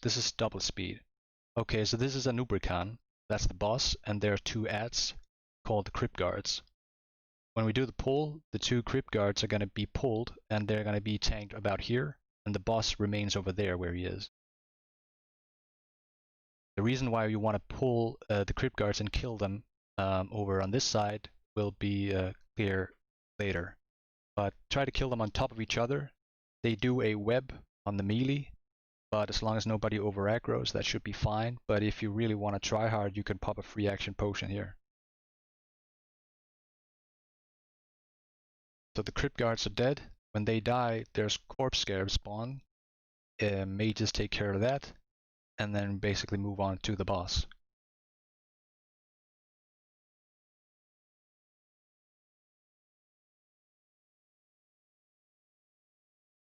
This is double speed. Okay, so this is Anubrekhan. That's the boss, and there are two ads called the crypt guards. When we do the pull, the two crypt guards are going to be pulled, and they're going to be tanked about here, and the boss remains over there where he is. The reason why you want to pull the crypt guards and kill them over on this side will be clear later. But try to kill them on top of each other. They do a web on the melee, but as long as nobody over aggroes, that should be fine. But if you really want to try hard, you can pop a free action potion here. So the crypt guards are dead. When they die, there's corpse scarabs spawn. Mages take care of that, and then basically move on to the boss.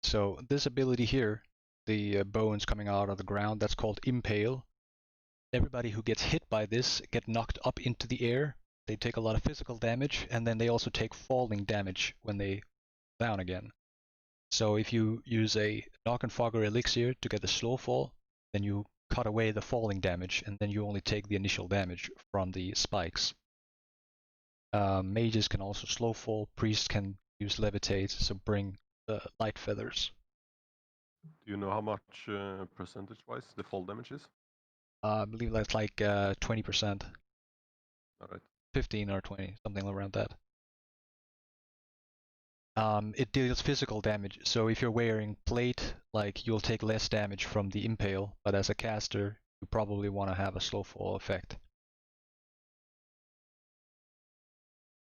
So this ability here, the bones coming out of the ground, that's called Impale. Everybody who gets hit by this get knocked up into the air. They take a lot of physical damage, and then they also take falling damage when they down again. So if you use a Knock and Fogger elixir to get a slow fall, then you cut away the falling damage, and then you only take the initial damage from the spikes. Mages can also slow fall, priests can use levitate, so bring light feathers. Do you know how much percentage-wise the fall damage is? I believe that's like 20%. Alright. 15 or 20, something around that. It deals physical damage, so if you're wearing plate, like you'll take less damage from the impale, but as a caster, you probably want to have a slow fall effect.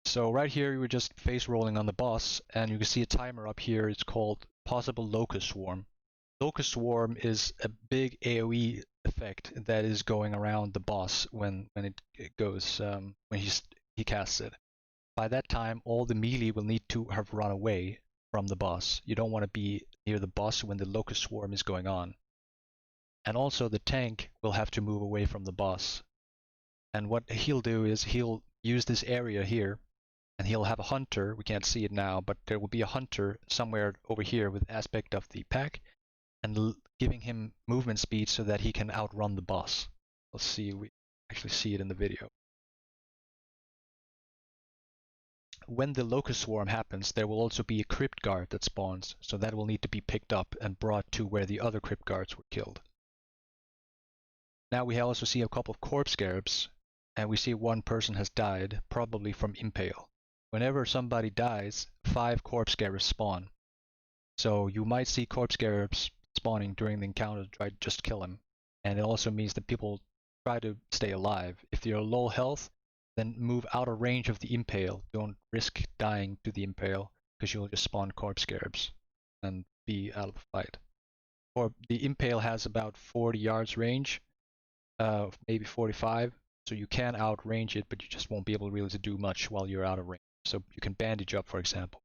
So right here, you were just face rolling on the boss, and you can see a timer up here. It's called Possible Locust Swarm. Locust Swarm is a big AoE effect that is going around the boss when it goes when he casts it. By that time, all the melee will need to have run away from the boss. You don't want to be near the boss when the Locust Swarm is going on. And also the tank will have to move away from the boss. And what he'll do is he'll use this area here, and he'll have a hunter. We can't see it now, but there will be a hunter somewhere over here with aspect of the pack, and giving him movement speed so that he can outrun the boss. Let's see, we actually see it in the video. When the Locust Swarm happens, there will also be a Crypt Guard that spawns, so that will need to be picked up and brought to where the other Crypt Guards were killed. Now we also see a couple of Corpse Scarabs, and we see one person has died, probably from Impale. Whenever somebody dies, 5 Corpse Scarabs spawn. So you might see Corpse Scarabs spawning during the encounter to try to just kill him. And it also means that people try to stay alive. If you're low health, then move out of range of the impale. Don't risk dying to the impale, because you'll just spawn Corpse Scarabs and be out of the fight. Or the impale has about 40 yards range, maybe 45, so you can outrange it, but you just won't be able really to do much while you're out of range. So you can bandage up, for example.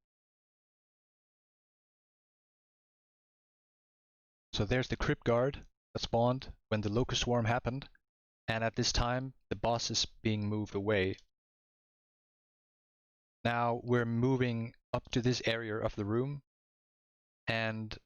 So there's the Crypt Guard that spawned when the Locust Swarm happened, and at this time the boss is being moved away. Now we're moving up to this area of the room, and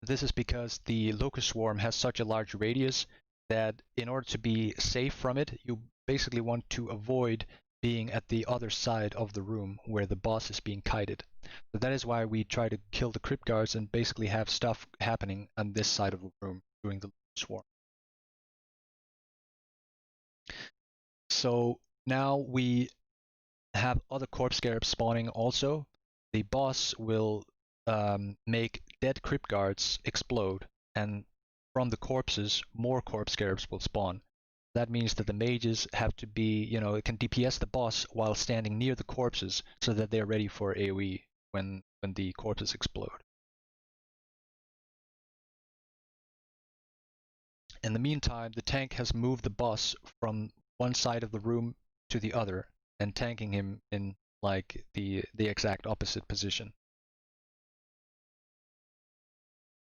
this is because the Locust Swarm has such a large radius that in order to be safe from it, you basically want to avoid being at the other side of the room where the boss is being kited. So that is why we try to kill the Crypt Guards and basically have stuff happening on this side of the room during the swarm. So now we have other Corpse Scarabs spawning also. The boss will make dead Crypt Guards explode, and from the corpses, more Corpse Scarabs will spawn. That means that the mages have to be, it can DPS the boss while standing near the corpses so that they're ready for AoE when the corpses explode. In the meantime, the tank has moved the boss from one side of the room to the other and tanking him in like the exact opposite position.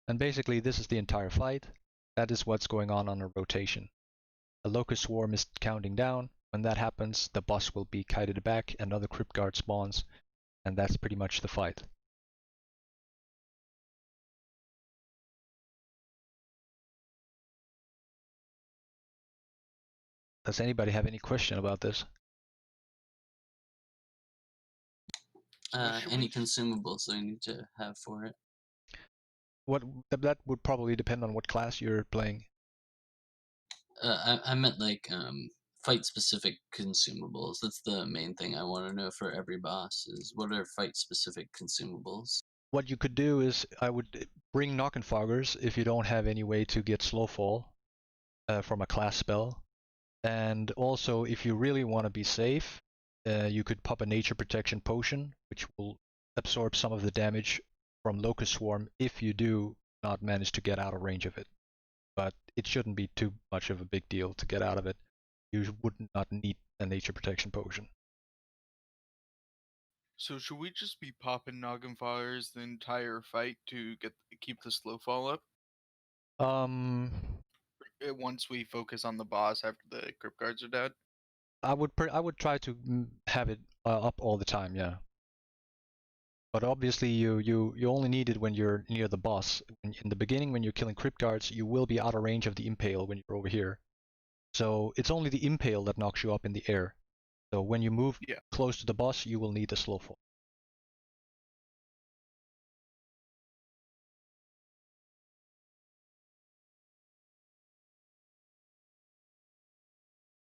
And basically this is the entire fight. That is what's going on a rotation. A Locust Swarm is counting down. When that happens, the boss will be kited back, another Crypt Guard spawns, and that's pretty much the fight. Does anybody have any question about this? Any consumables I need to have for it? That would probably depend on what class you're playing. I meant like fight specific consumables. That's the main thing I want to know for every boss is what are fight specific consumables. What you could do is I would bring Knockenfoggers if you don't have any way to get Slowfall from a class spell. And also, if you really want to be safe, you could pop a Nature Protection Potion, which will absorb some of the damage from Locust Swarm if you do not manage to get out of range of it. But it shouldn't be too much of a big deal to get out of it. You would not need a Nature Protection Potion. So should we just be popping noggin fires the entire fight to keep the slow fall up? Once we focus on the boss after the crypt guards are dead. I would try to have it up all the time, yeah. But obviously you only need it when you're near the boss. In the beginning, when you're killing crypt guards, you will be out of range of the impale when you're over here. So it's only the impale that knocks you up in the air. So when you move close to the boss, you will need a slow fall.